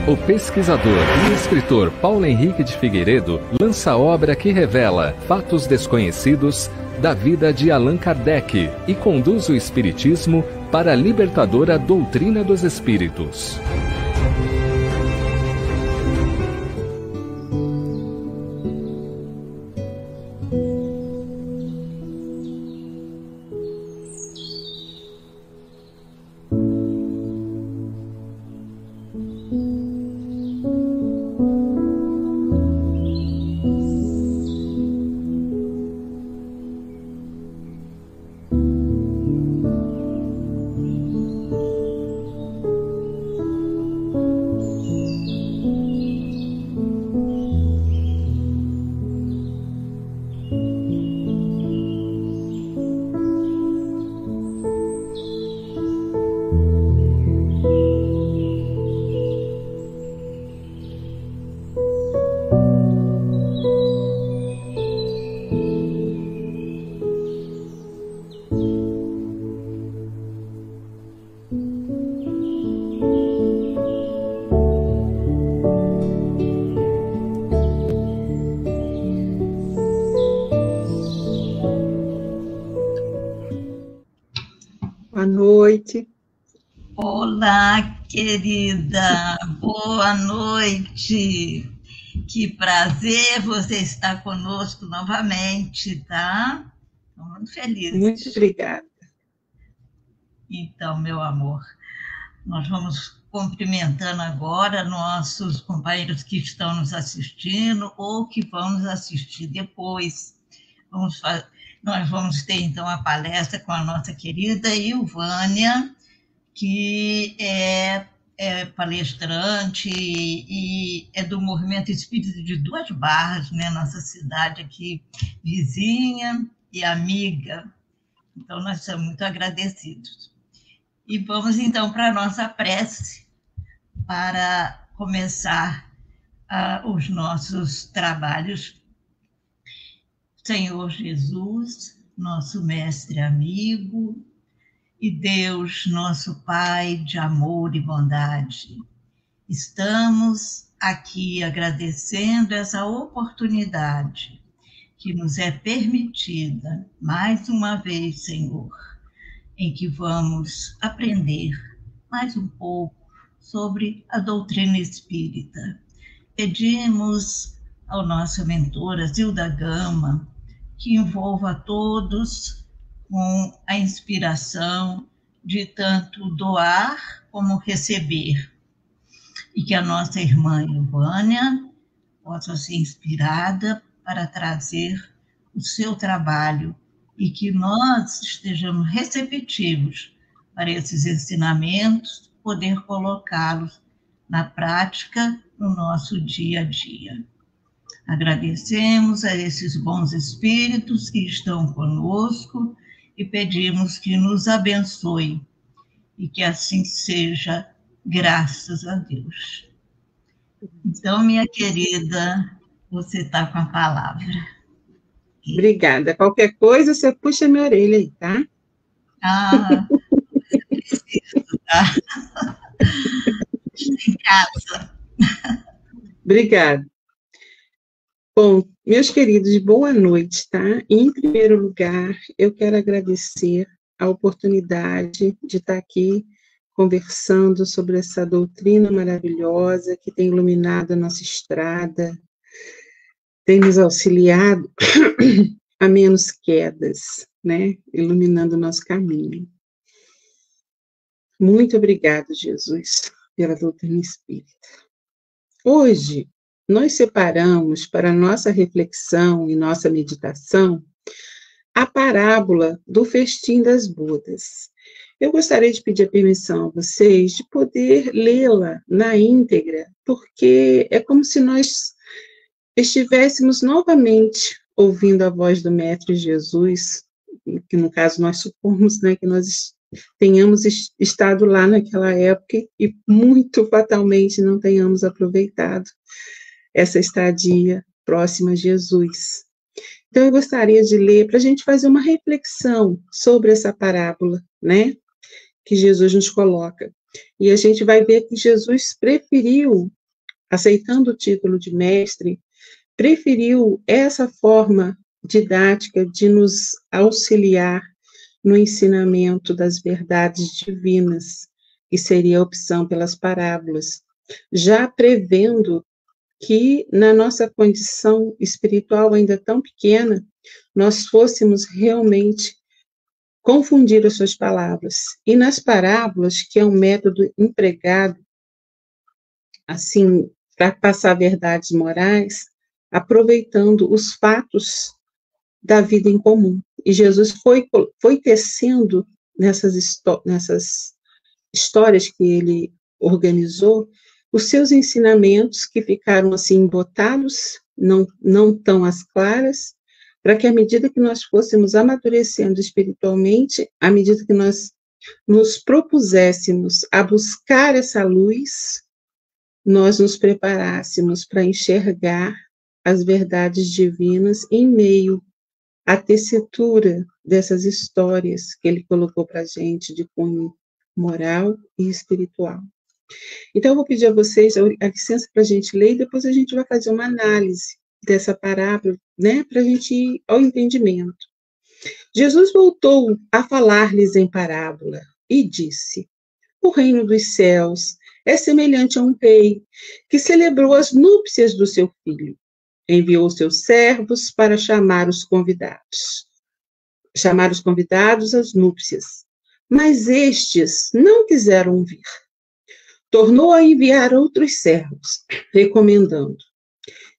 O pesquisador e escritor Paulo Henrique de Figueiredo lança a obra que revela fatos desconhecidos da vida de Allan Kardec e conduz o espiritismo para a libertadora doutrina dos espíritos. Boa noite. Olá, querida. Boa noite. Que prazer você estar conosco novamente, tá? Estou muito feliz. Muito obrigada. Então, meu amor, nós vamos cumprimentando agora nossos companheiros que estão nos assistindo ou que vão nos assistir depois. Nós vamos ter, então, a palestra com a nossa querida Ilvânia, que é palestrante e é do Movimento Espírita de Duas Barras, né? Nossa cidade aqui, vizinha e amiga. Então, nós estamos muito agradecidos. E vamos, então, para a nossa prece, para começar os nossos trabalhos. Senhor Jesus, nosso mestre amigo, e Deus, nosso Pai de amor e bondade, estamos aqui agradecendo essa oportunidade que nos é permitida, mais uma vez, Senhor, em que vamos aprender mais um pouco sobre a doutrina espírita. Pedimos ao nosso mentor, Zilda Gama, que envolva a todos com a inspiração de tanto doar como receber, e que a nossa irmã Ilvânia possa ser inspirada para trazer o seu trabalho e que nós estejamos receptivos para esses ensinamentos, poder colocá-los na prática no nosso dia a dia. Agradecemos a esses bons espíritos que estão conosco e pedimos que nos abençoe e que assim seja, graças a Deus. Então, minha querida, você está com a palavra. Obrigada. Qualquer coisa, você puxa minha orelha aí, tá? Você precisa, tá? Em casa. Obrigada. Bom, meus queridos, boa noite, tá? Em primeiro lugar, eu quero agradecer a oportunidade de estar aqui conversando sobre essa doutrina maravilhosa que tem iluminado a nossa estrada, tem nos auxiliado a menos quedas, né? Iluminando o nosso caminho. Muito obrigado, Jesus, pela doutrina espírita. Hoje, nós separamos para nossa reflexão e nossa meditação a parábola do festim das bodas. Eu gostaria de pedir a permissão a vocês de poder lê-la na íntegra, porque é como se nós estivéssemos novamente ouvindo a voz do Mestre Jesus, que no caso nós supomos, né, que nós tenhamos estado lá naquela época e muito fatalmente não tenhamos aproveitado essa estadia próxima a Jesus. Então, eu gostaria de ler para a gente fazer uma reflexão sobre essa parábola, né, que Jesus nos coloca. E a gente vai ver que Jesus preferiu, aceitando o título de mestre, preferiu essa forma didática de nos auxiliar no ensinamento das verdades divinas, que seria a opção pelas parábolas, já prevendo que na nossa condição espiritual ainda tão pequena, nós fôssemos realmente confundir as suas palavras. E nas parábolas, que é um método empregado, assim, para passar verdades morais, aproveitando os fatos da vida em comum. E Jesus foi tecendo nessas histórias que ele organizou, os seus ensinamentos que ficaram assim embotados, não tão às claras, para que à medida que nós fôssemos amadurecendo espiritualmente, à medida que nós nos propuséssemos a buscar essa luz, nós nos preparássemos para enxergar as verdades divinas em meio à tessitura dessas histórias que ele colocou para a gente de cunho moral e espiritual. Então, eu vou pedir a vocês a licença para a gente ler e depois a gente vai fazer uma análise dessa parábola, né, para a gente ir ao entendimento. Jesus voltou a falar-lhes em parábola e disse: o reino dos céus é semelhante a um rei que celebrou as núpcias do seu filho. Enviou seus servos para chamar os convidados às núpcias. Mas estes não quiseram vir. Tornou a enviar outros servos, recomendando: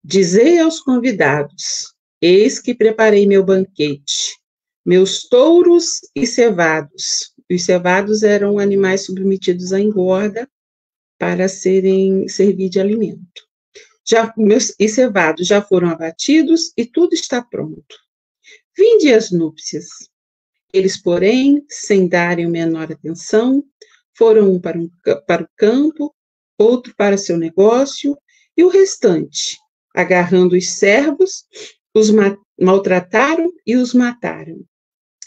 dizei aos convidados: eis que preparei meu banquete, meus touros e cevados. Os cevados eram animais submetidos à engorda para servir de alimento. Meus cevados já foram abatidos e tudo está pronto. Vinde às núpcias. Eles, porém, sem darem menor atenção, foram um para o campo, outro para seu negócio, e o restante, agarrando os servos, os maltrataram e os mataram.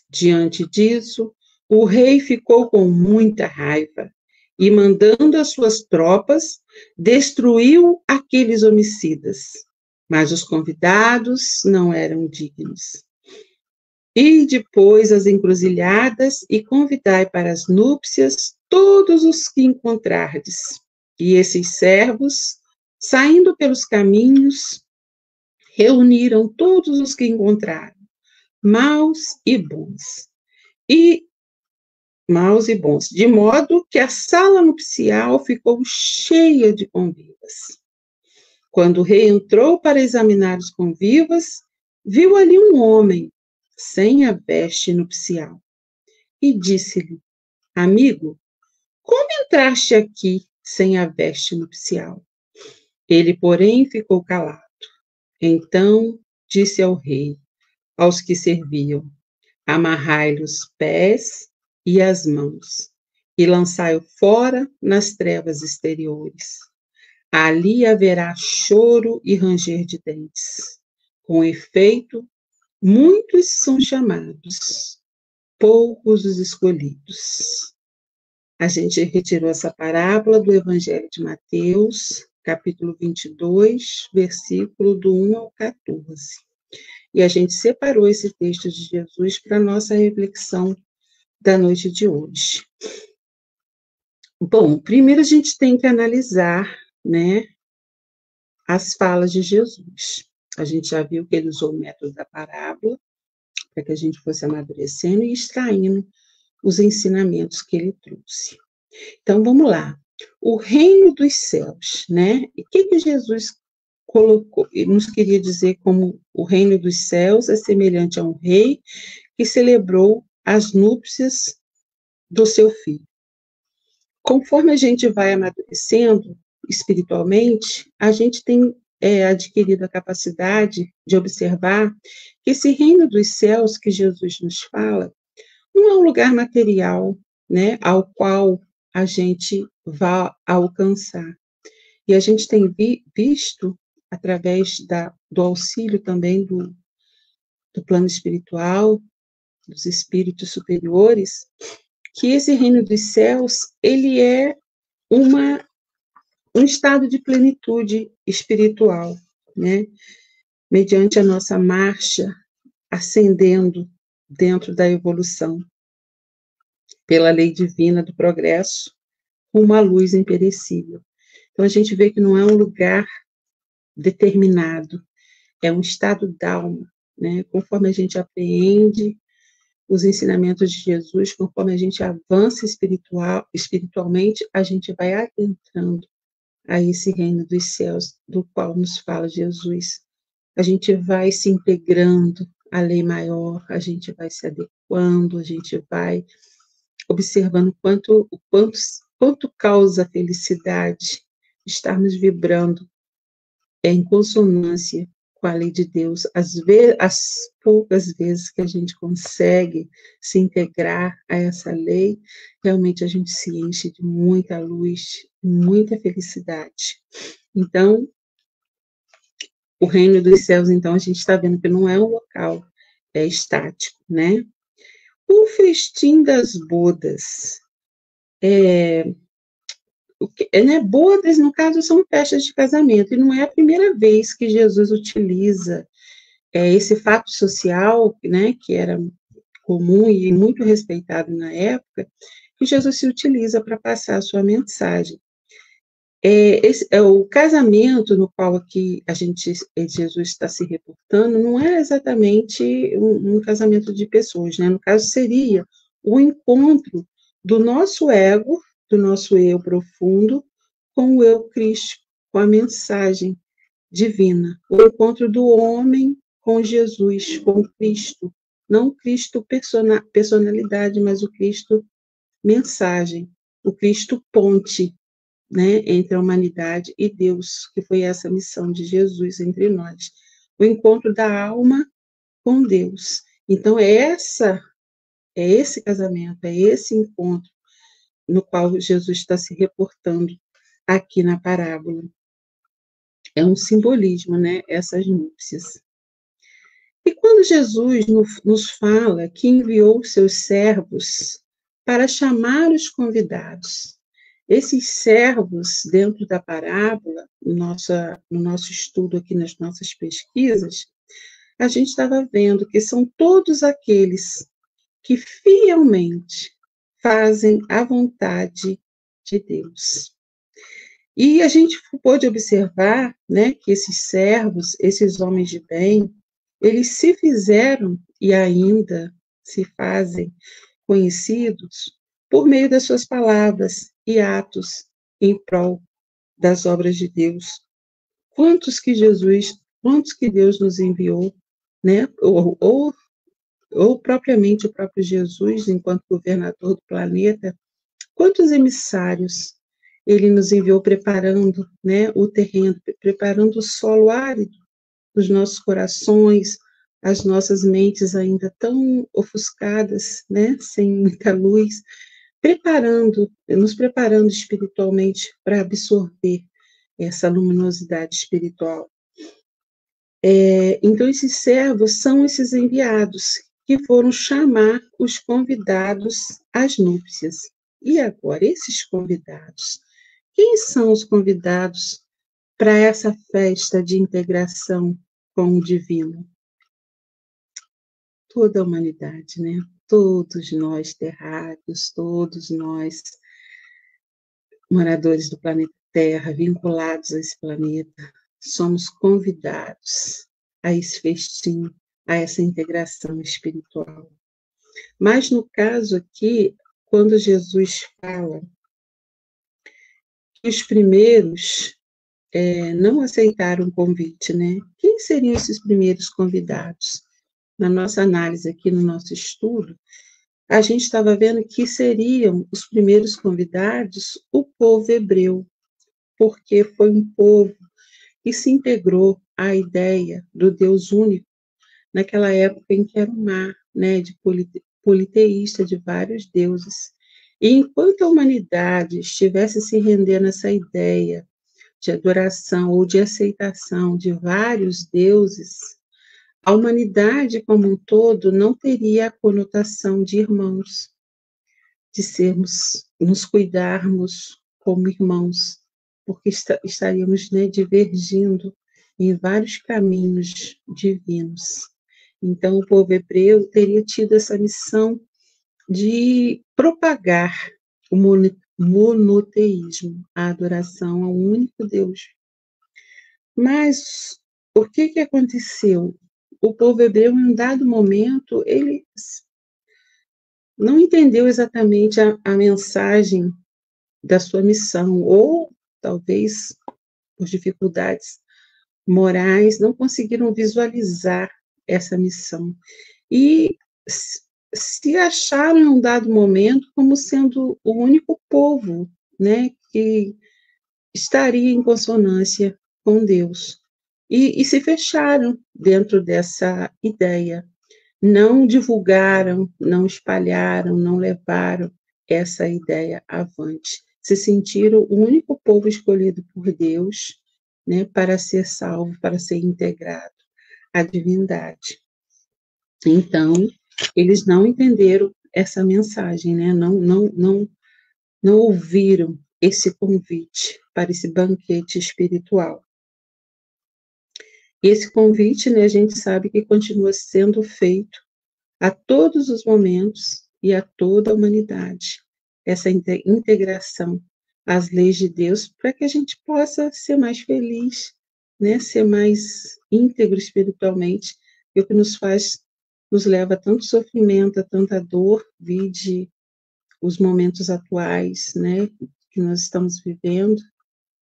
Diante disso, o rei ficou com muita raiva e, mandando as suas tropas, destruiu aqueles homicidas. Mas os convidados não eram dignos. E depois as encruzilhadas e convidai para as núpcias todos os que encontrardes. E esses servos, saindo pelos caminhos, reuniram todos os que encontraram, maus e bons, de modo que a sala nupcial ficou cheia de convivas. Quando o rei entrou para examinar os convivas, viu ali um homem sem a veste nupcial e disse-lhe: amigo, como entraste aqui sem a veste nupcial? Ele, porém, ficou calado. Então disse ao rei, aos que serviam: amarrai-lhe os pés e as mãos, e lançai-o fora nas trevas exteriores. Ali haverá choro e ranger de dentes. Com efeito, muitos são chamados, poucos os escolhidos. A gente retirou essa parábola do Evangelho de Mateus, capítulo 22, versículo do 1 ao 14. E a gente separou esse texto de Jesus para a nossa reflexão da noite de hoje. Bom, primeiro a gente tem que analisar, né, as falas de Jesus. A gente já viu que ele usou o método da parábola para que a gente fosse amadurecendo e extraindo os ensinamentos que ele trouxe. Então, vamos lá. O reino dos céus, né? E o que Jesus colocou? Ele nos queria dizer como o reino dos céus é semelhante a um rei que celebrou as núpcias do seu filho. Conforme a gente vai amadurecendo espiritualmente, a gente tem adquirido a capacidade de observar que esse reino dos céus que Jesus nos fala não é um lugar material, né, ao qual a gente vai alcançar. E a gente tem visto, através do auxílio também do plano espiritual, dos espíritos superiores, que esse reino dos céus, ele é um estado de plenitude espiritual, né? Mediante a nossa marcha ascendendo dentro da evolução, pela lei divina do progresso, uma luz imperecível. Então, a gente vê que não é um lugar determinado, é um estado d'alma, né? Conforme a gente apreende os ensinamentos de Jesus, conforme a gente avança espiritualmente, a gente vai adentrando a esse reino dos céus, do qual nos fala Jesus. A gente vai se integrando à lei maior, a gente vai se adequando, a gente vai observando quanto causa felicidade estarmos vibrando em consonância com a lei de Deus. As poucas vezes que a gente consegue se integrar a essa lei, realmente a gente se enche de muita luz, muita felicidade. Então, o reino dos céus, então, a gente está vendo que não é um local estático, né? O festim das bodas. Bodas, no caso, são festas de casamento, e não é a primeira vez que Jesus utiliza esse fato social, né, que era comum e muito respeitado na época, que Jesus se utiliza para passar a sua mensagem. O casamento no qual aqui Jesus está se reportando não é exatamente um casamento de pessoas, né? No caso, seria o encontro do nosso ego, do nosso eu profundo, com o eu Cristo, com a mensagem divina. O encontro do homem com Jesus, com Cristo. Não o Cristo personalidade, mas o Cristo mensagem, o Cristo ponte, né, entre a humanidade e Deus, que foi essa missão de Jesus entre nós. O encontro da alma com Deus. Então, é esse casamento, é esse encontro no qual Jesus está se reportando aqui na parábola. É um simbolismo, né, essas núpcias. E quando Jesus nos fala que enviou seus servos para chamar os convidados, esses servos, dentro da parábola, no nosso estudo aqui, nas nossas pesquisas, a gente estava vendo que são todos aqueles que fielmente fazem a vontade de Deus. E a gente pôde observar, né, que esses servos, esses homens de bem, eles se fizeram e ainda se fazem conhecidos por meio das suas palavras e atos em prol das obras de Deus. Quantos que Deus nos enviou, né? Ou propriamente o próprio Jesus, enquanto governador do planeta, quantos emissários ele nos enviou preparando, né, o terreno, preparando o solo árido dos nossos corações, as nossas mentes ainda tão ofuscadas, né, sem muita luz, nos preparando espiritualmente para absorver essa luminosidade espiritual. Então, esses servos são esses enviados que foram chamar os convidados às núpcias. E agora, esses convidados? Quem são os convidados para essa festa de integração com o divino? Toda a humanidade, né? Todos nós terráqueos, todos nós moradores do planeta Terra, vinculados a esse planeta, somos convidados a esse festim, a essa integração espiritual. Mas no caso aqui, quando Jesus fala que os primeiros não aceitaram o convite, né? Quem seriam esses primeiros convidados? Na nossa análise aqui, no nosso estudo, a gente estava vendo que seriam os primeiros convidados o povo hebreu, porque foi um povo que se integrou à ideia do Deus único, naquela época em que era um mar, né, de politeísta, de vários deuses. E enquanto a humanidade estivesse se rendendo a essa ideia de adoração ou de aceitação de vários deuses, a humanidade como um todo não teria a conotação de irmãos. de nos cuidarmos como irmãos, porque estaríamos, né, divergindo em vários caminhos divinos. Então, o povo hebreu teria tido essa missão de propagar o monoteísmo, a adoração ao único Deus. Mas o que aconteceu? O povo hebreu, em um dado momento, ele não entendeu exatamente a mensagem da sua missão, ou talvez por dificuldades morais, não conseguiram visualizar essa missão. E se acharam em um dado momento como sendo o único povo, né, que estaria em consonância com Deus. E se fecharam dentro dessa ideia. Não divulgaram, não espalharam, não levaram essa ideia avante. Se sentiram o único povo escolhido por Deus, né, para ser salvo, para ser integrado à divindade. Então, eles não entenderam essa mensagem, né? Não ouviram esse convite para esse banquete espiritual. E esse convite, né, a gente sabe que continua sendo feito a todos os momentos e a toda a humanidade. Essa integração às leis de Deus, para que a gente possa ser mais feliz, né, ser mais íntegro espiritualmente, e o que nos leva a tanto sofrimento, a tanta dor, vide os momentos atuais, né, que nós estamos vivendo,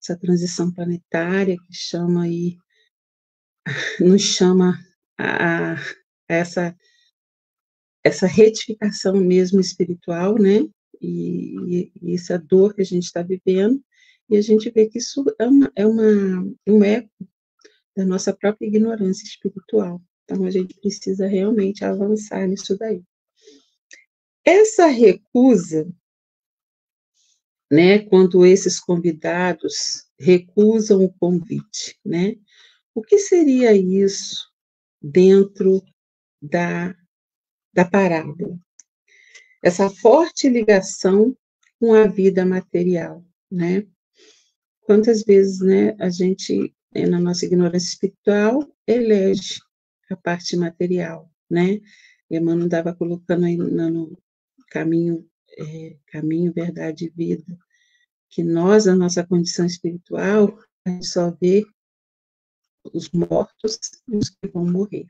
essa transição planetária que nos chama a essa retificação mesmo espiritual, né, e essa dor que a gente está vivendo, e a gente vê que isso é um eco da nossa própria ignorância espiritual. Então, a gente precisa realmente avançar nisso daí. Essa recusa, né, quando esses convidados recusam o convite, né, o que seria isso dentro da parábola? Essa forte ligação com a vida material, né? Quantas vezes, né, a gente, na nossa ignorância espiritual, elege a parte material, né? Emmanuel estava colocando aí no caminho, verdade e vida, que nós, a nossa condição espiritual, a gente só vê os mortos e os que vão morrer.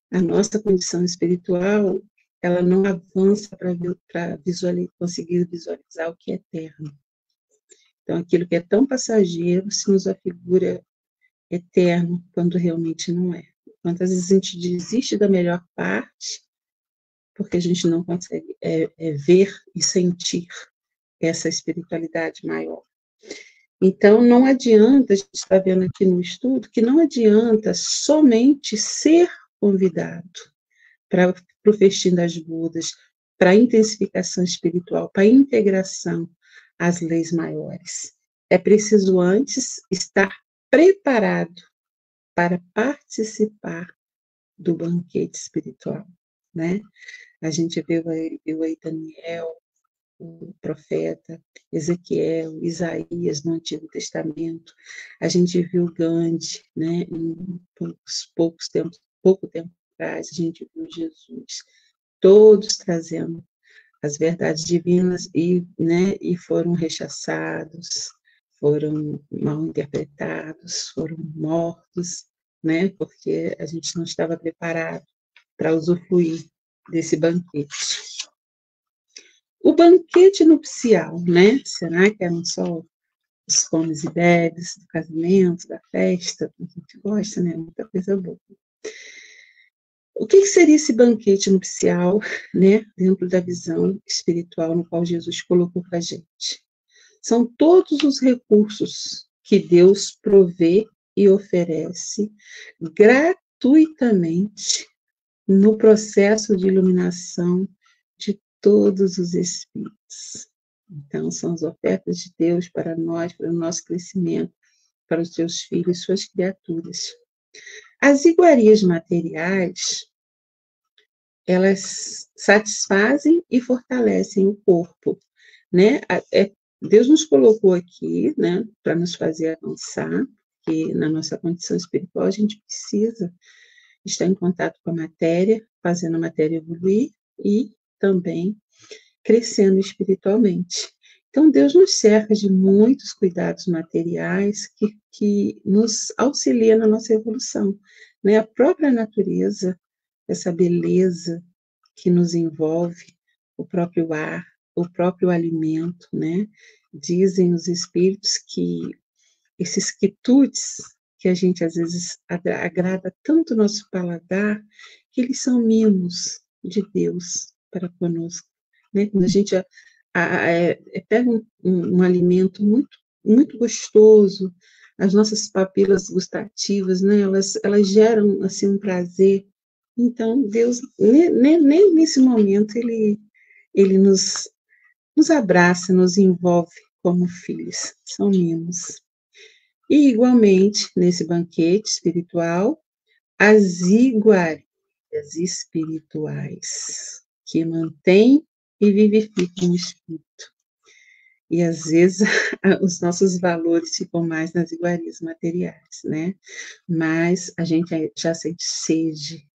A nossa condição espiritual, ela não avança para conseguir visualizar o que é eterno. Então, aquilo que é tão passageiro se nos afigura eterno, quando realmente não é. Quantas vezes a gente desiste da melhor parte, porque a gente não consegue ver e sentir essa espiritualidade maior. Então, não adianta, a gente está vendo aqui no estudo, que não adianta somente ser convidado para o festim das Budas, para a intensificação espiritual, para a integração às leis maiores. É preciso antes estar preparado para participar do banquete espiritual, né? A gente viu aí Daniel, o profeta, Ezequiel, Isaías no Antigo Testamento. A gente viu Gandhi, né? Em pouco tempo atrás, a gente viu Jesus, todos trazendo as verdades divinas e foram rechaçados, foram mal interpretados, foram mortos, né? Porque a gente não estava preparado para usufruir desse banquete. O banquete nupcial, né? Será que eram só os comes e bebes do casamento, da festa? A gente gosta, né? Muita coisa boa. O que seria esse banquete nupcial, né? Dentro da visão espiritual no qual Jesus colocou para a gente? São todos os recursos que Deus provê e oferece gratuitamente no processo de iluminação de todos os espíritos. Então, são as ofertas de Deus para nós, para o nosso crescimento, para os seus filhos, suas criaturas. As iguarias materiais, elas satisfazem e fortalecem o corpo, né? Deus nos colocou aqui, né, para nos fazer avançar, que na nossa condição espiritual a gente precisa estar em contato com a matéria, fazendo a matéria evoluir e também crescendo espiritualmente. Então, Deus nos cerca de muitos cuidados materiais que nos auxiliam na nossa evolução, né? A própria natureza, essa beleza que nos envolve, o próprio ar, o próprio alimento, né? Dizem os espíritos que esses quitutes que a gente às vezes agrada tanto o nosso paladar, que eles são mimos de Deus para conosco, né? Quando a gente pega um alimento muito gostoso, as nossas papilas gustativas, né? Elas geram assim um prazer. Então Deus, nem nesse momento ele nos abraça, nos envolve como filhos, são mimos. E, igualmente, nesse banquete espiritual, as iguarias espirituais, que mantêm e vivificam o espírito. E, às vezes, os nossos valores ficam mais nas iguarias materiais, né? Mas a gente já sente sede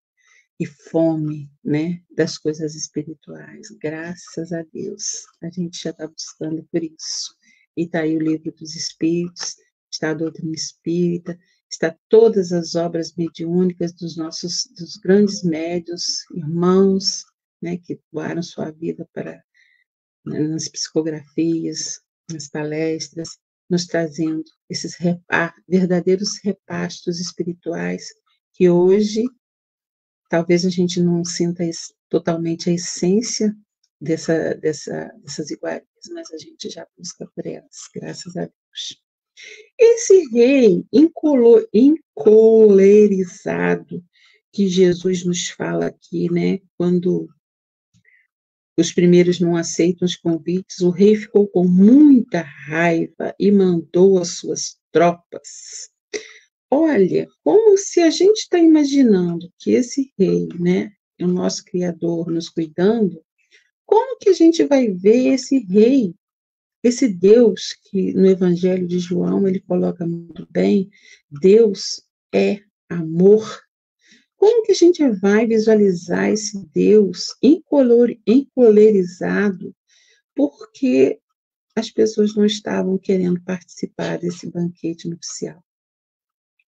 e fome, né, das coisas espirituais. Graças a Deus, a gente já está buscando por isso. E está aí o Livro dos Espíritos, está a doutrina espírita, está todas as obras mediúnicas dos grandes médiuns, irmãos, né, que doaram sua vida nas psicografias, nas palestras, nos trazendo esses verdadeiros repastos espirituais que hoje talvez a gente não sinta totalmente a essência dessas iguarias, mas a gente já busca por elas, graças a Deus. Esse rei encolerizado que Jesus nos fala aqui, né, quando os primeiros não aceitam os convites, o rei ficou com muita raiva e mandou as suas tropas. Olha, como se a gente está imaginando que esse rei, né, é o nosso Criador nos cuidando, como que a gente vai ver esse rei, esse Deus que no Evangelho de João ele coloca muito bem, Deus é amor. Como que a gente vai visualizar esse Deus encolerizado porque as pessoas não estavam querendo participar desse banquete nupcial?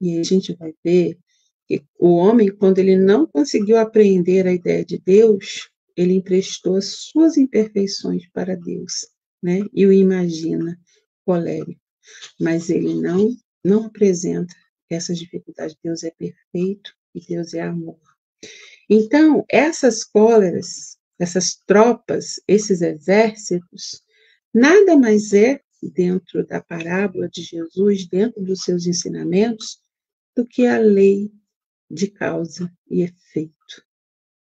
E aí a gente vai ver que o homem, quando ele não conseguiu apreender a ideia de Deus, ele emprestou as suas imperfeições para Deus, né? E o imagina colérico. Mas ele não apresenta essas dificuldades. Deus é perfeito e Deus é amor. Então, essas cóleras, essas tropas, esses exércitos, nada mais é, dentro da parábola de Jesus, dentro dos seus ensinamentos, do que a lei de causa e efeito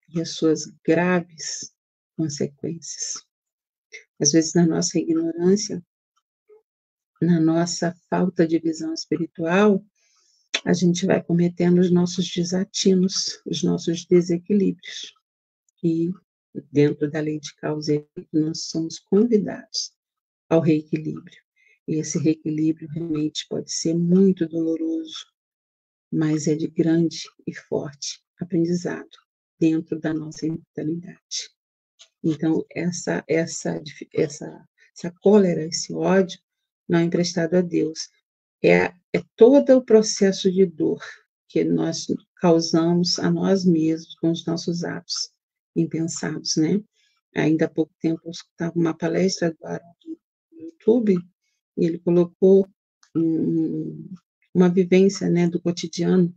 e as suas graves consequências. Às vezes, na nossa ignorância, na nossa falta de visão espiritual, a gente vai cometendo os nossos desatinos, os nossos desequilíbrios. E, dentro da lei de causa e efeito, nós somos convidados ao reequilíbrio. E esse reequilíbrio realmente pode ser muito doloroso, mas é de grande e forte aprendizado dentro da nossa imortalidade. Então, essa cólera, esse ódio, não é emprestado a Deus. É todo o processo de dor que nós causamos a nós mesmos com os nossos atos impensados, né? Ainda há pouco tempo eu escutava uma palestra do Haroldo no YouTube, e ele colocou uma vivência, né, do cotidiano,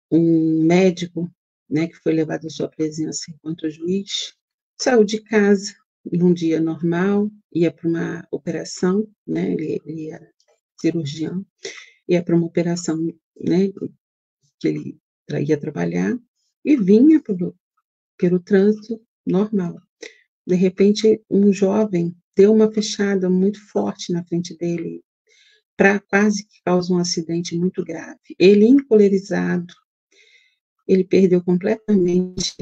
um médico, né, que foi levado à sua presença enquanto juiz, saiu de casa num dia normal, ia para uma operação, né, ele era cirurgião, ia para uma operação, né, que ele ia trabalhar, e vinha pelo trânsito normal. De repente, um jovem deu uma fechada muito forte na frente dele, para quase que causar um acidente muito grave. Ele, encolerizado, ele perdeu completamente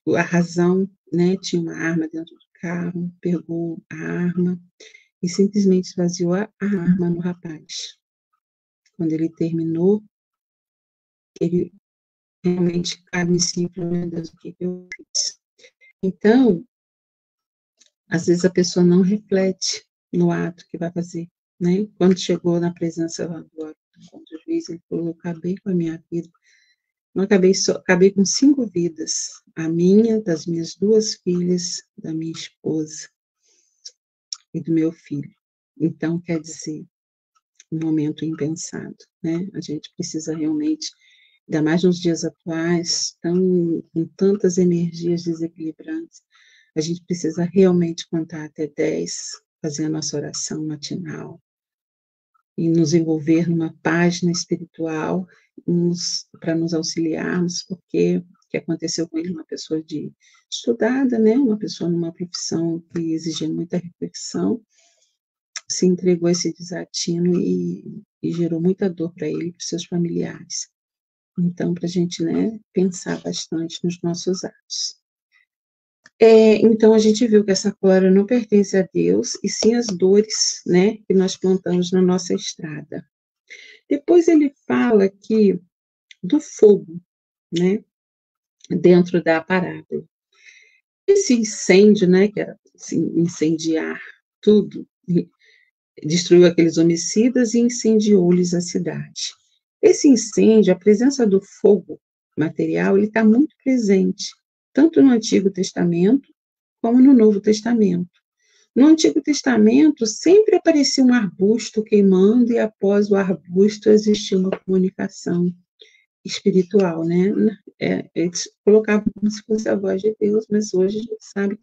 a razão, né, tinha uma arma dentro do carro, pegou a arma e simplesmente esvaziou a arma no rapaz. Quando ele terminou, ele realmente caiu em si, falou: meu Deus, o que eu fiz? Então, às vezes a pessoa não reflete no ato que vai fazer, né? Quando chegou na presença lá do juiz, ele falou: eu acabei com a minha vida. Não acabei só, acabei com 5 vidas, a minha, das minhas 2 filhas, da minha esposa e do meu filho. Então, quer dizer, um momento impensado, né? A gente precisa realmente, ainda mais nos dias atuais, com tantas energias desequilibrantes, a gente precisa realmente contar até 10, fazer a nossa oração matinal e nos envolver numa página espiritual para nos auxiliarmos, porque o que aconteceu com ele, uma pessoa estudada, né? Uma pessoa numa profissão que exigia muita reflexão, se entregou a esse desatino e gerou muita dor para ele e para os seus familiares. Então, para a gente, né, pensar bastante nos nossos atos. Então, a gente viu que essa glória não pertence a Deus, e sim as dores, né, que nós plantamos na nossa estrada. Depois ele fala aqui do fogo, né, dentro da parábola. Esse incêndio, né, que era assim, incendiar tudo, destruiu aqueles homicidas e incendiou-lhes a cidade. Esse incêndio, a presença do fogo material, ele está muito presente, tanto no Antigo Testamento como no Novo Testamento. No Antigo Testamento, sempre aparecia um arbusto queimando e após o arbusto existia uma comunicação espiritual, né? Eles colocavam como se fosse a voz de Deus, mas hoje a gente sabe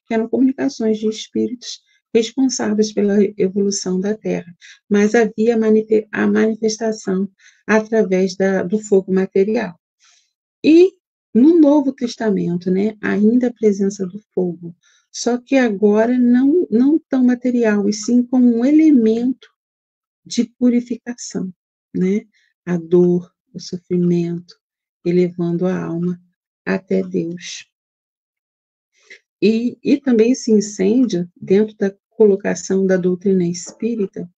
que eram comunicações de espíritos responsáveis pela evolução da Terra, mas havia a manifestação através do fogo material. E no Novo Testamento, né, ainda a presença do fogo, só que agora não tão material, e sim como um elemento de purificação, né? A dor, o sofrimento, elevando a alma até Deus. E também esse incêndio, dentro da colocação da doutrina espírita,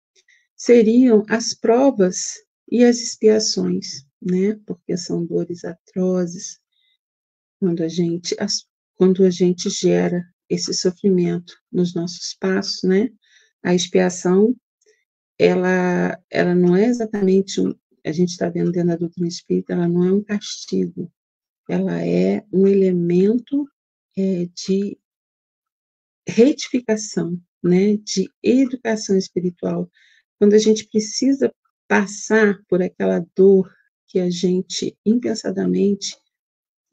seriam as provas e as expiações, né? Porque são dores atrozes, quando a gente gera esse sofrimento nos nossos passos, né? A expiação, ela não é exatamente a gente está vendo dentro da doutrina espírita, ela não é um castigo, ela é um elemento de retificação, né? De educação espiritual. Quando a gente precisa passar por aquela dor que a gente impensadamente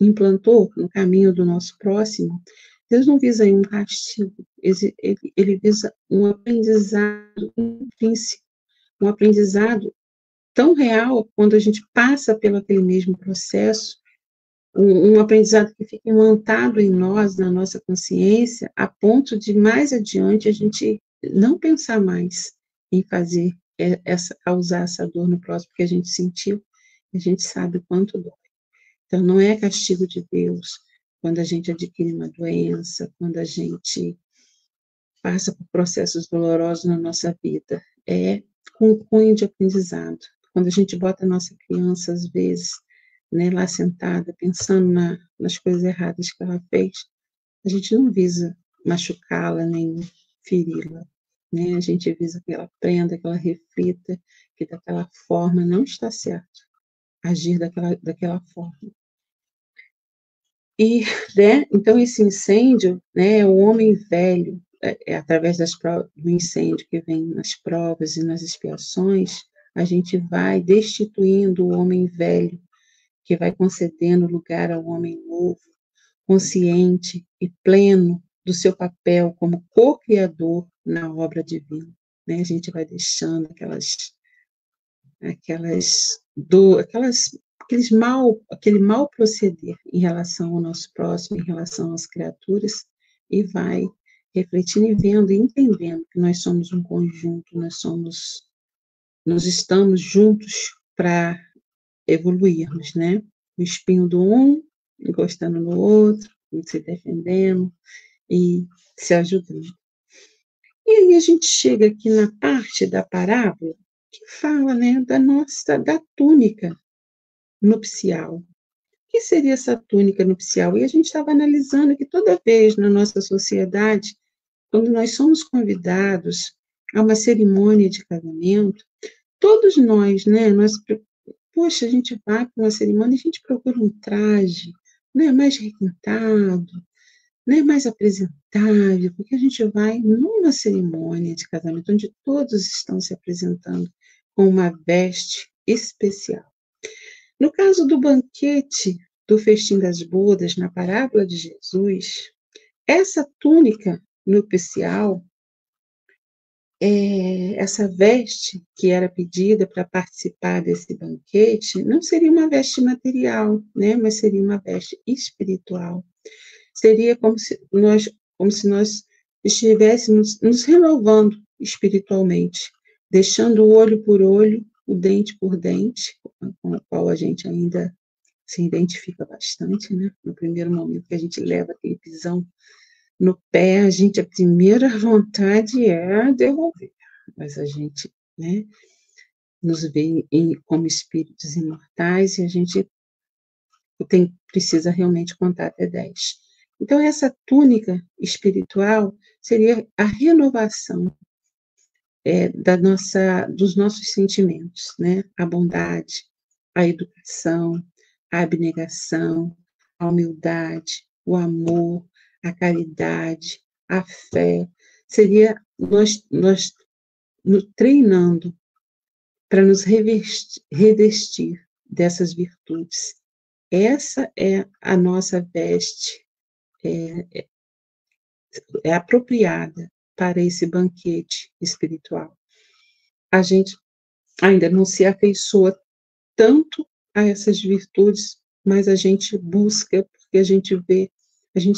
implantou no caminho do nosso próximo, Deus não visa aí um castigo, ele visa um aprendizado intrínseco, um aprendizado tão real quando a gente passa pelo aquele mesmo processo, um aprendizado que fica imantado em nós, na nossa consciência, a ponto de mais adiante a gente não pensar mais em causar essa dor no próximo, porque a gente sentiu, a gente sabe o quanto dói. Então, não é castigo de Deus quando a gente adquire uma doença, quando a gente passa por processos dolorosos na nossa vida. É com cunho de aprendizado. Quando a gente bota a nossa criança, às vezes, né, lá sentada, pensando nas coisas erradas que ela fez, a gente não visa machucá-la, nem feri-la. Né? A gente visa que ela aprenda, que ela reflita, que daquela forma não está certo agir daquela forma. E, né, então, esse incêndio, né, o homem velho, através do incêndio que vem nas provas e nas expiações, a gente vai destituindo o homem velho, que vai concedendo lugar ao homem novo, consciente e pleno do seu papel como co-criador na obra divina. Né? A gente vai deixando aquele mal proceder em relação ao nosso próximo, em relação às criaturas, e vai refletindo e vendo e entendendo que nós somos um conjunto, nós estamos juntos para evoluirmos, né? O espinho do um encostando no outro, se defendendo e se ajudando. E aí a gente chega aqui na parte da parábola que fala, né, da túnica nupcial. O que seria essa túnica nupcial? E a gente estava analisando que toda vez na nossa sociedade, quando nós somos convidados a uma cerimônia de casamento, todos nós, né, poxa, a gente vai para uma cerimônia e a gente procura um traje, né, mais requintado, né, mais apresentável, porque a gente vai numa cerimônia de casamento onde todos estão se apresentando com uma veste especial. No caso do banquete do festim das bodas, na parábola de Jesus, essa túnica nupcial, essa veste que era pedida para participar desse banquete, não seria uma veste material, né, mas seria uma veste espiritual. Seria como se nós estivéssemos nos renovando espiritualmente, deixando o olho por olho, o dente por dente, com o qual a gente ainda se identifica bastante, né? No primeiro momento que a gente leva aquele pisão no pé, a primeira vontade é devolver, mas a gente, né, nos vê como espíritos imortais e a gente precisa realmente contar até 10. Então, essa túnica espiritual seria a renovação dos nossos sentimentos, né? A bondade, a educação, a abnegação, a humildade, o amor, a caridade, a fé. Seria nós nos treinando para nos revestir dessas virtudes. Essa é a nossa veste, é apropriada para esse banquete espiritual. A gente ainda não se afeiçoa tanto a essas virtudes, mas a gente busca, porque a gente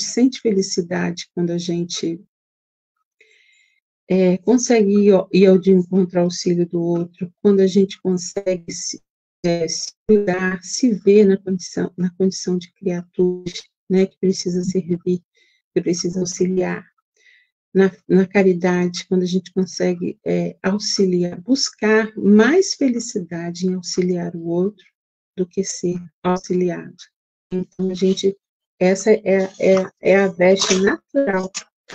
sente felicidade quando a gente consegue ir ao de encontro ao auxílio do outro, quando a gente consegue se cuidar, se ver na condição de criaturas, né, que precisa servir, que precisa auxiliar. Na caridade, quando a gente consegue auxiliar, buscar mais felicidade em auxiliar o outro do que ser auxiliado. Então, essa é a veste natural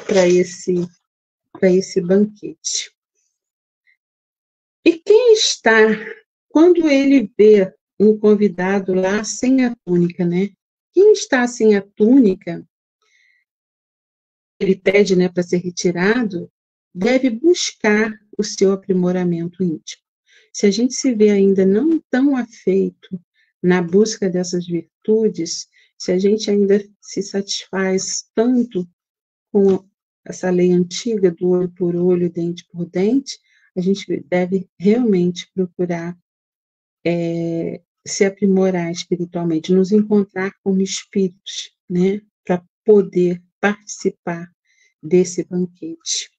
para esse banquete. E quem está, quando ele vê um convidado lá sem a túnica, né? Quem está sem a túnica, ele pede, né, para ser retirado, deve buscar o seu aprimoramento íntimo. Se a gente se vê ainda não tão afeito na busca dessas virtudes, se a gente ainda se satisfaz tanto com essa lei antiga do olho por olho, dente por dente, a gente deve realmente procurar se aprimorar espiritualmente, nos encontrar como espíritos, né, para poder participar desse banquete.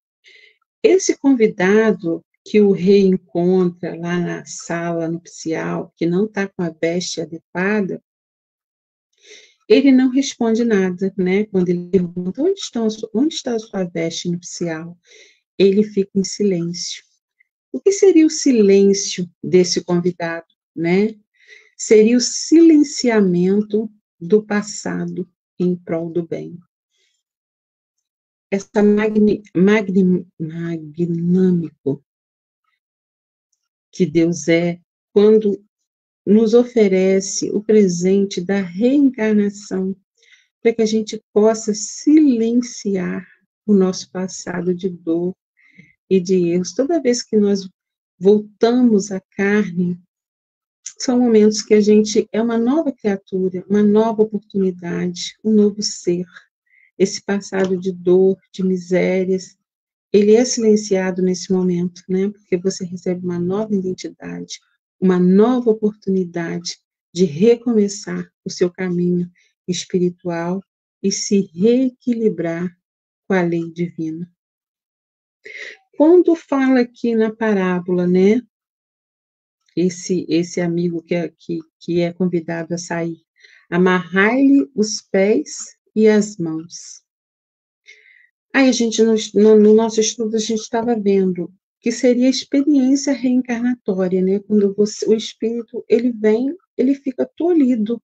Esse convidado que o rei encontra lá na sala nupcial, que não está com a veste adequada, ele não responde nada, né? Quando ele pergunta, onde está a sua veste nupcial? Ele fica em silêncio. O que seria o silêncio desse convidado, né? Seria o silenciamento do passado em prol do bem. Essa magnânimo que Deus é, quando nos oferece o presente da reencarnação, para que a gente possa silenciar o nosso passado de dor e de erros. Toda vez que nós voltamos à carne, são momentos que a gente é uma nova criatura, uma nova oportunidade, um novo ser. Esse passado de dor, de misérias, ele é silenciado nesse momento, né? Porque você recebe uma nova identidade, uma nova oportunidade de recomeçar o seu caminho espiritual e se reequilibrar com a lei divina. Quando fala aqui na parábola, né? Esse amigo que é convidado a sair, amarrai-lhe os pés e as mãos. Aí a gente, no nosso estudo, a gente estava vendo que seria a experiência reencarnatória, né? Quando o espírito, ele vem, ele fica tolhido,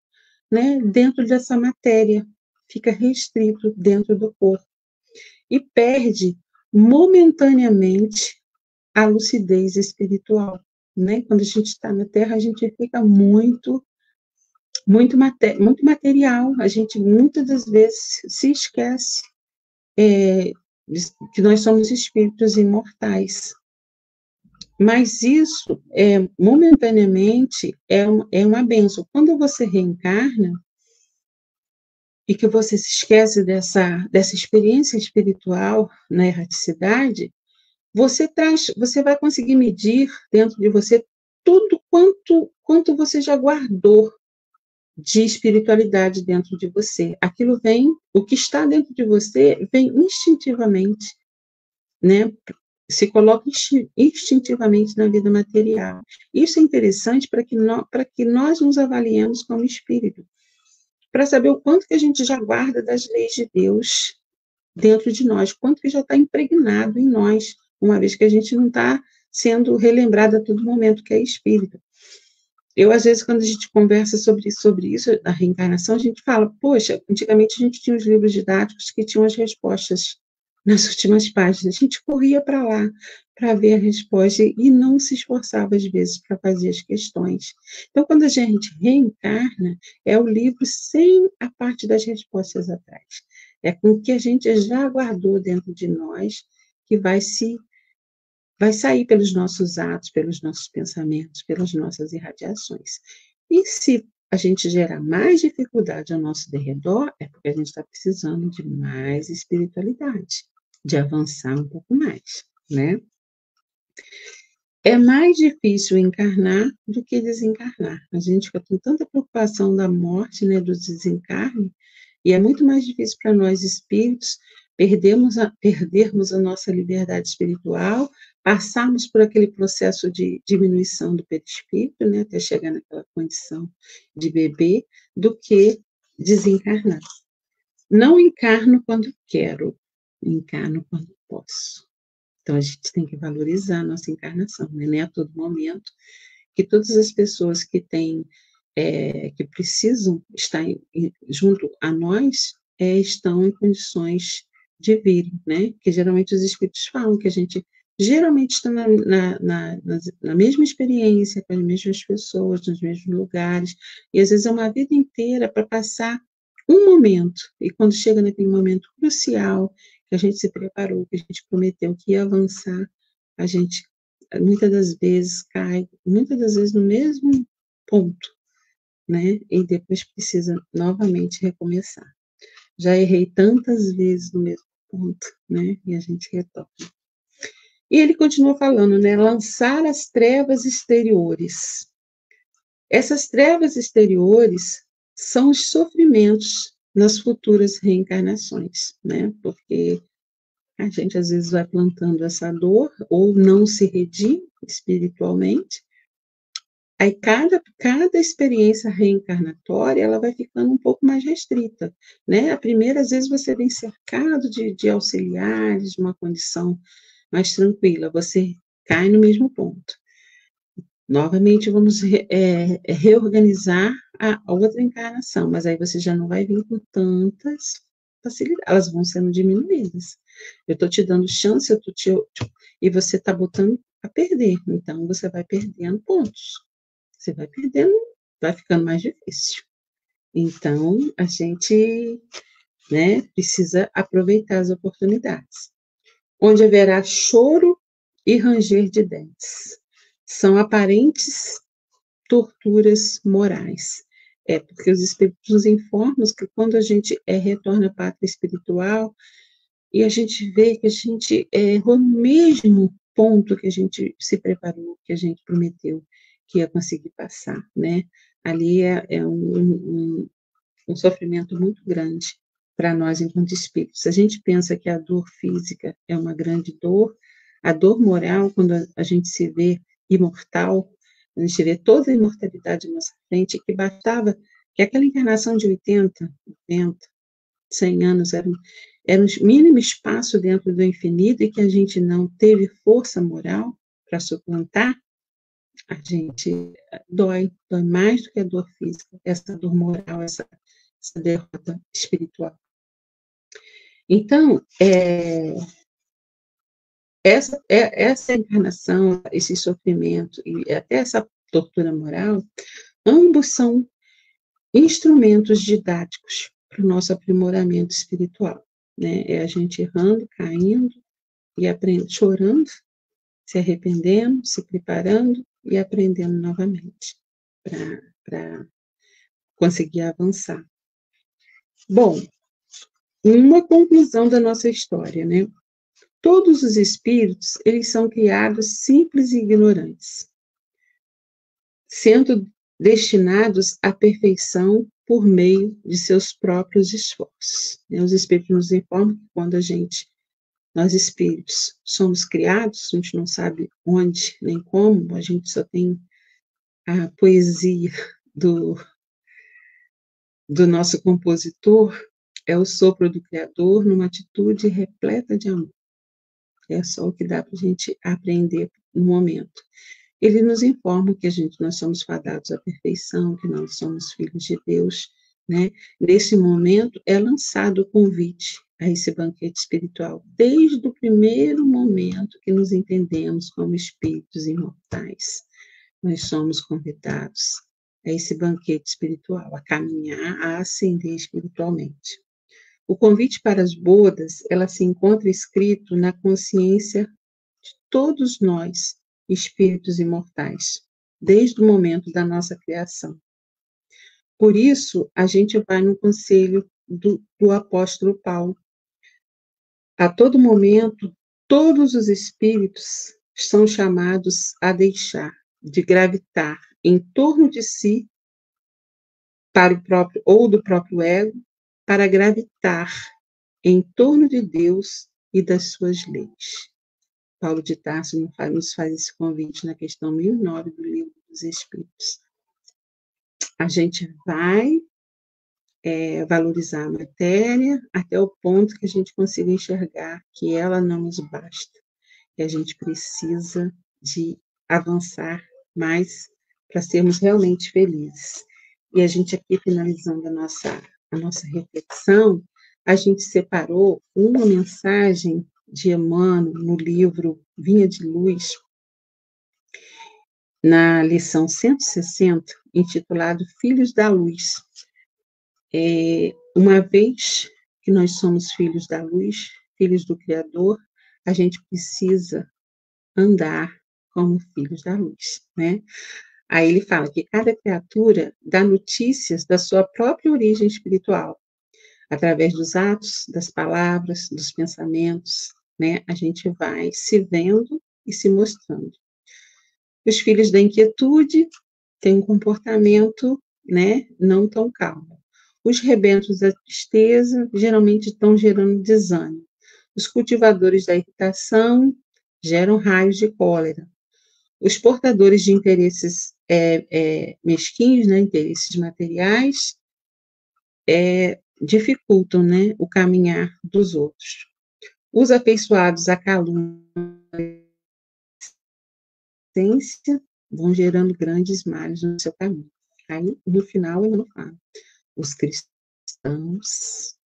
né? Dentro dessa matéria, fica restrito dentro do corpo e perde momentaneamente a lucidez espiritual, né? Quando a gente está na Terra, a gente fica muito material, a gente muitas das vezes se esquece que nós somos espíritos imortais. Mas isso, momentaneamente, é uma bênção. Quando você reencarna, e que você se esquece dessa experiência espiritual na erraticidade, você vai conseguir medir dentro de você tudo quanto você já guardou de espiritualidade dentro de você. Aquilo vem, o que está dentro de você vem instintivamente, né? Se coloca instintivamente na vida material. Isso é interessante para que nós nos avaliemos como espírito, para saber o quanto que a gente já guarda das leis de Deus dentro de nós, quanto que já está impregnado em nós, uma vez que a gente não está sendo relembrado a todo momento que é espírito. Eu, às vezes, quando a gente conversa sobre isso, a reencarnação, a gente fala, poxa, antigamente a gente tinha os livros didáticos que tinham as respostas nas últimas páginas. A gente corria para lá para ver a resposta e não se esforçava, às vezes, para fazer as questões. Então, quando a gente reencarna, é o livro sem a parte das respostas atrás. É com o que a gente já guardou dentro de nós que vai sair pelos nossos atos, pelos nossos pensamentos, pelas nossas irradiações. E se a gente gerar mais dificuldade ao nosso derredor, é porque a gente está precisando de mais espiritualidade, de avançar um pouco mais, né? É mais difícil encarnar do que desencarnar. A gente fica com tanta preocupação da morte, né, do desencarne, e é muito mais difícil para nós espíritos perdermos a nossa liberdade espiritual, passarmos por aquele processo de diminuição do perispírito, né, até chegar naquela condição de bebê, do que desencarnar. Não encarno quando quero, encarno quando posso. Então, a gente tem que valorizar a nossa encarnação, né? Nem a todo momento que todas as pessoas que que precisam estar junto a nós, estão em condições de vir, né? Que geralmente os espíritos falam que a gente geralmente está na mesma experiência, com as mesmas pessoas, nos mesmos lugares, e às vezes é uma vida inteira para passar um momento, e quando chega naquele momento crucial, que a gente se preparou, que a gente prometeu que ia avançar, a gente muitas das vezes cai, muitas das vezes no mesmo ponto, né? E depois precisa novamente recomeçar. Já errei tantas vezes no mesmo ponto, né? E a gente retorna. E ele continua falando, né? Lançar as trevas exteriores. Essas trevas exteriores são os sofrimentos nas futuras reencarnações, né? Porque a gente às vezes vai plantando essa dor ou não se redime espiritualmente. Aí cada experiência reencarnatória, ela vai ficando um pouco mais restrita, né? A primeira, às vezes, você vem cercado de auxiliares, uma condição mais tranquila, você cai no mesmo ponto. Novamente, vamos reorganizar a outra encarnação, mas aí você já não vai vir com tantas facilidades, elas vão sendo diminuídas. Eu estou te dando chance, e você está botando a perder, então você vai perdendo pontos. Você vai perdendo, vai ficando mais difícil. Então, a gente, né, precisa aproveitar as oportunidades. Onde haverá choro e ranger de dentes. São aparentes torturas morais. Porque os espíritos nos informam que quando a gente retorna à pátria espiritual e a gente vê que a gente errou no mesmo ponto que a gente se preparou, que a gente prometeu que ia conseguir passar, né? Ali é um sofrimento muito grande para nós enquanto espíritos. Se a gente pensa que a dor física é uma grande dor, a dor moral, quando a gente se vê imortal, a gente vê toda a imortalidade na nossa frente, que bastava que aquela encarnação de 80, 90, 100 anos era um mínimo espaço dentro do infinito e que a gente não teve força moral para suplantar, a gente dói mais do que a dor física, essa dor moral, essa derrota espiritual. Então, essa encarnação, esse sofrimento e até essa tortura moral, ambos são instrumentos didáticos para o nosso aprimoramento espiritual, né? É a gente errando, caindo e aprendendo, chorando, se arrependendo, se preparando e aprendendo novamente para conseguir avançar. Bom, uma conclusão da nossa história, né? Todos os espíritos, eles são criados simples e ignorantes, sendo destinados à perfeição por meio de seus próprios esforços. Os espíritos nos informam que quando nós espíritos somos criados, a gente não sabe onde nem como, a gente só tem a poesia do nosso compositor, é o sopro do Criador numa atitude repleta de amor. É só o que dá para a gente aprender no momento. Ele nos informa que nós somos fadados à perfeição, que nós somos filhos de Deus, né? Nesse momento é lançado o convite a esse banquete espiritual, desde o primeiro momento que nos entendemos como espíritos imortais. Nós somos convidados a esse banquete espiritual, a caminhar, a ascender espiritualmente. O convite para as bodas, ela se encontra escrito na consciência de todos nós, espíritos imortais, desde o momento da nossa criação. Por isso, a gente vai no conselho do apóstolo Paulo. A todo momento, todos os espíritos são chamados a deixar de gravitar em torno de si, para o próprio ou do próprio ego, para gravitar em torno de Deus e das suas leis. Paulo de Tarso nos faz esse convite na questão 1009 do Livro dos Espíritos. A gente vai valorizar a matéria até o ponto que a gente consiga enxergar que ela não nos basta, que a gente precisa de avançar mais para sermos realmente felizes. E a gente aqui, finalizando a nossa reflexão, a gente separou uma mensagem de Emmanuel no livro Vinha de Luz, na lição 160, intitulado Filhos da Luz. Uma vez que nós somos filhos da luz, filhos do Criador, a gente precisa andar como filhos da luz, né? Aí ele fala que cada criatura dá notícias da sua própria origem espiritual, através dos atos, das palavras, dos pensamentos, né? A gente vai se vendo e se mostrando. Os filhos da inquietude têm um comportamento, né, não tão calmo. Os rebentos da tristeza geralmente estão gerando desânimo. Os cultivadores da irritação geram raios de cólera. Os portadores de interesses mesquinhos, né, interesses materiais, dificultam, né, o caminhar dos outros. Os afeiçoados à calúnia vão gerando grandes males no seu caminho. Aí, no final, ele não fala. Os cristãos,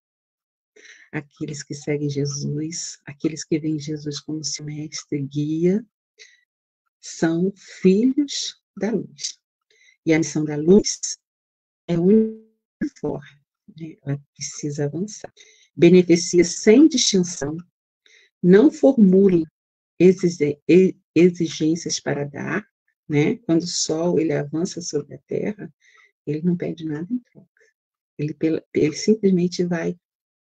aqueles que seguem Jesus, aqueles que veem Jesus como seu mestre, guia, são filhos da luz. E a missão da luz é uniforme, né? Ela precisa avançar. Beneficia sem distinção, não formula exigências para dar, né? Quando o sol ele avança sobre a terra, ele não pede nada em troca. Ele simplesmente vai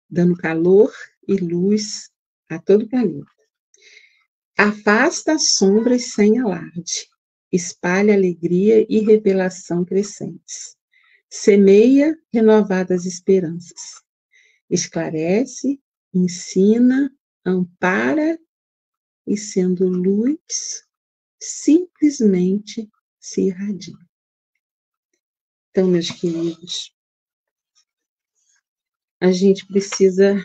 dando calor e luz a todo o planeta. Afasta as sombras sem alarde, espalha alegria e revelação crescentes, semeia renovadas esperanças, esclarece, ensina, ampara e, sendo luz, simplesmente se irradia. Então, meus queridos, a gente precisa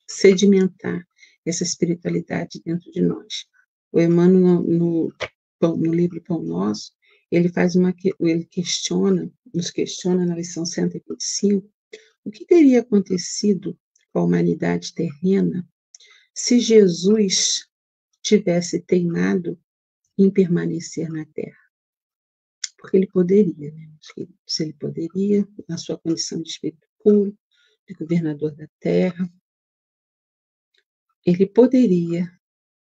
sedimentar essa espiritualidade dentro de nós. O Emmanuel, no livro Pão Nosso, ele nos questiona na lição 125, o que teria acontecido com a humanidade terrena se Jesus tivesse teimado em permanecer na Terra? Porque ele poderia, né? Se ele poderia, na sua condição de espírito puro, de governador da Terra, ele poderia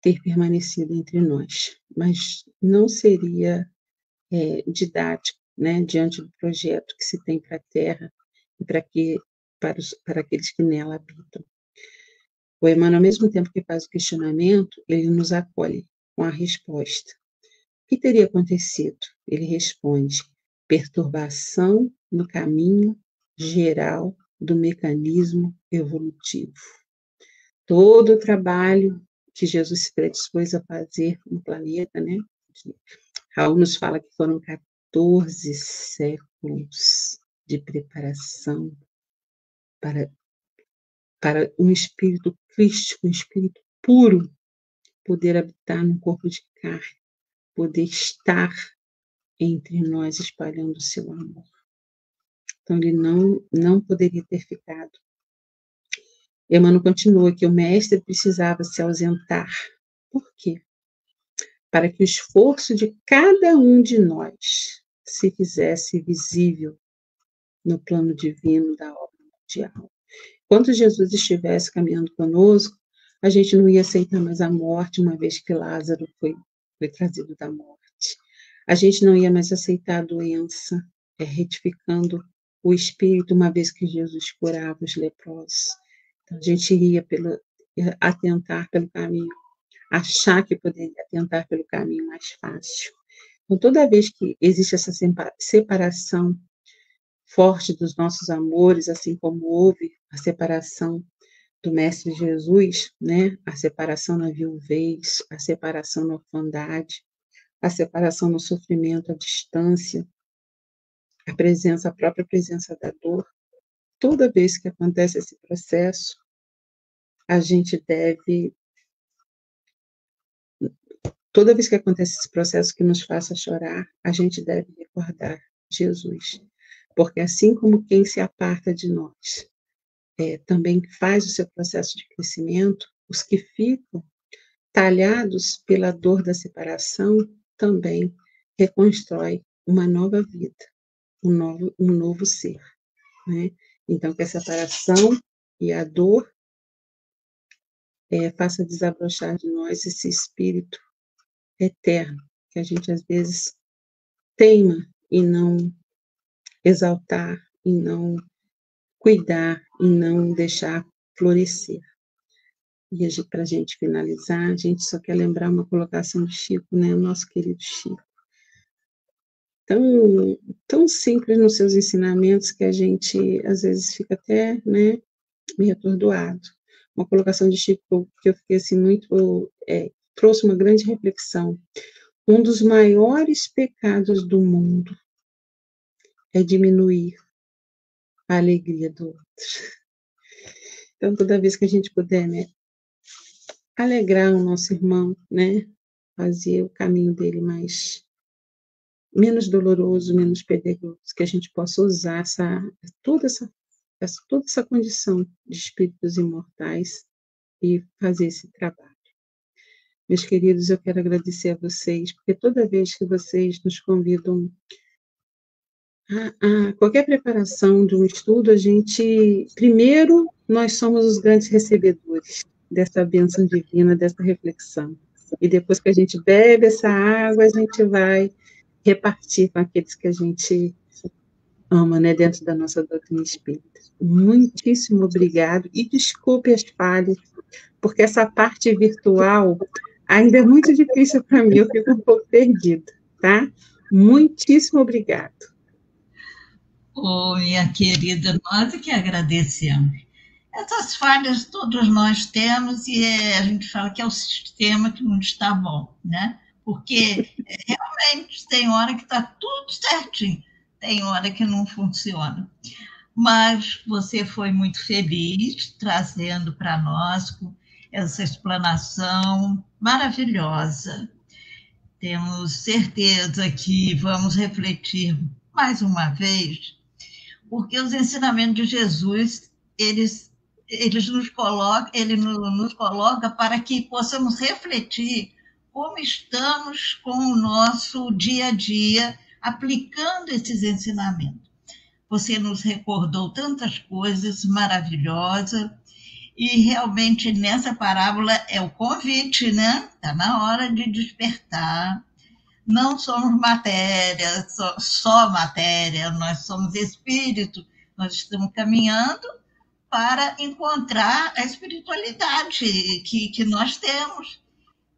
ter permanecido entre nós, mas não seria didático, né, diante do projeto que se tem para a Terra e para aqueles que nela habitam. O Emmanuel, ao mesmo tempo que faz o questionamento, ele nos acolhe com a resposta. O que teria acontecido? Ele responde: perturbação no caminho geral do mecanismo evolutivo. Todo o trabalho que Jesus se predispôs a fazer no planeta, né? Raul nos fala que foram 14 séculos de preparação para um espírito crístico, um espírito puro, poder habitar num corpo de carne, poder estar entre nós espalhando o seu amor. Então, ele não poderia ter ficado. Emmanuel continua que o mestre precisava se ausentar. Por quê? Para que o esforço de cada um de nós se fizesse visível no plano divino da obra mundial. Enquanto Jesus estivesse caminhando conosco, a gente não ia aceitar mais a morte, uma vez que Lázaro foi trazido da morte. A gente não ia mais aceitar a doença, retificando o espírito, uma vez que Jesus curava os leprosos. Então, a gente iria atentar pelo caminho, achar que poderia atentar pelo caminho mais fácil. Então, toda vez que existe essa separação forte dos nossos amores, assim como houve a separação do Mestre Jesus, né? A separação na viuvez, a separação na orfandade, a separação no sofrimento, a distância, a própria presença da dor. Toda vez que acontece esse processo, toda vez que acontece esse processo que nos faça chorar, a gente deve recordar Jesus. Porque assim como quem se aparta de nós também faz o seu processo de crescimento, os que ficam talhados pela dor da separação também reconstrói uma nova vida, um novo ser, né? Então, que a separação e a dor faça desabrochar de nós esse espírito eterno, que a gente às vezes teima em não exaltar, em não cuidar, em não deixar florescer. E para a gente finalizar, a gente só quer lembrar uma colocação do Chico, né? O nosso querido Chico. Tão simples nos seus ensinamentos que a gente, às vezes, fica até, né, meio atordoado. Uma colocação de Chico que eu fiquei assim muito... trouxe uma grande reflexão. Um dos maiores pecados do mundo é diminuir a alegria do outro. Então, toda vez que a gente puder, né, alegrar o nosso irmão, né, fazer o caminho dele menos doloroso, menos pedregoso, que a gente possa usar toda essa condição de espíritos imortais e fazer esse trabalho. Meus queridos, eu quero agradecer a vocês, porque toda vez que vocês nos convidam a qualquer preparação de um estudo, primeiro, nós somos os grandes recebedores dessa bênção divina, dessa reflexão. E depois que a gente bebe essa água, a gente vai repartir com aqueles que a gente ama, né, dentro da nossa doutrina espírita. Muitíssimo obrigado, e desculpe as falhas, porque essa parte virtual ainda é muito difícil para mim, eu fico um pouco perdida, tá? Muitíssimo obrigado. Minha querida, nós é que agradecemos. Essas falhas todos nós temos e a gente fala que é o sistema que não está bom, né? Porque realmente tem hora que está tudo certinho, tem hora que não funciona. mas você foi muito feliz trazendo para nós essa explanação maravilhosa. Temos certeza que vamos refletir mais uma vez, porque os ensinamentos de Jesus, ele nos coloca para que possamos refletir como estamos com o nosso dia a dia aplicando esses ensinamentos. Você nos recordou tantas coisas maravilhosas, e realmente nessa parábola é o convite, né? Está na hora de despertar. Não somos matéria, só matéria, nós somos espírito, nós estamos caminhando para encontrar a espiritualidade que nós temos.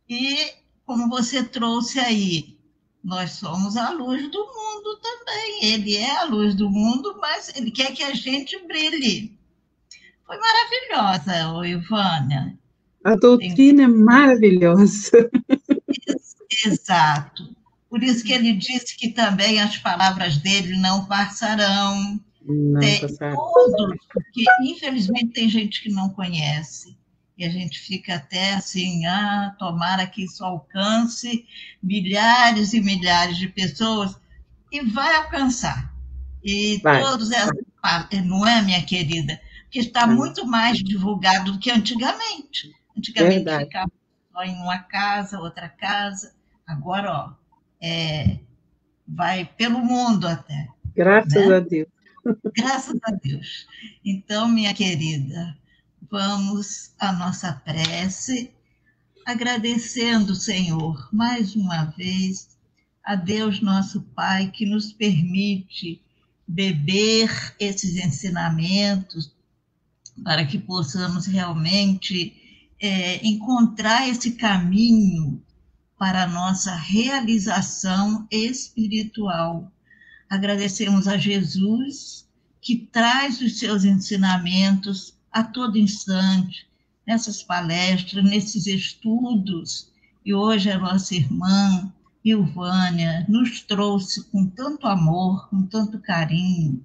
E, como você trouxe aí, nós somos a luz do mundo também. Ele é a luz do mundo, mas ele quer que a gente brilhe. Foi maravilhosa, Ivânia. A doutrina é maravilhosa. Exato. Por isso que ele disse que também as palavras dele não passarão. Não passarão. Todos, porque infelizmente tem gente que não conhece. E a gente fica até assim, tomara que isso alcance milhares e milhares de pessoas, e vai alcançar. E todos essas partes, não é, minha querida? Porque está muito mais divulgado do que antigamente. Antigamente ficava só em uma casa, outra casa. Agora, vai pelo mundo até. Graças a Deus. Graças a Deus. Então, minha querida, vamos à nossa prece, agradecendo, Senhor, mais uma vez, a Deus nosso Pai, que nos permite beber esses ensinamentos, para que possamos realmente encontrar esse caminho para a nossa realização espiritual. Agradecemos a Jesus, que traz os seus ensinamentos a todo instante, nessas palestras, nesses estudos, e hoje a nossa irmã Ilvânia nos trouxe com tanto amor, com tanto carinho.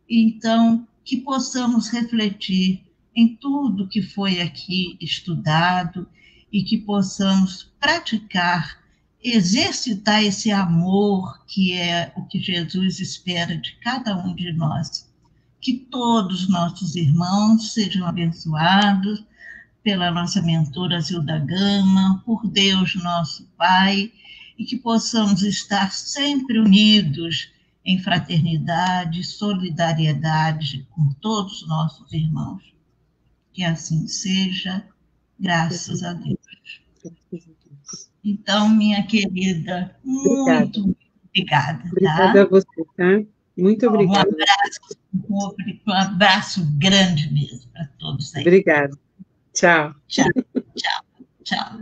Então, que possamos refletir em tudo que foi aqui estudado e que possamos praticar, exercitar esse amor que é o que Jesus espera de cada um de nós. Que todos os nossos irmãos sejam abençoados pela nossa mentora Zilda Gama, por Deus nosso Pai, e que possamos estar sempre unidos em fraternidade, solidariedade com todos os nossos irmãos. Que assim seja, graças a Deus. Então, minha querida, muito obrigada. Obrigada a você, tá? Muito obrigada. Um abraço grande mesmo para todos aí. Obrigada. Tchau. Tchau, tchau, tchau.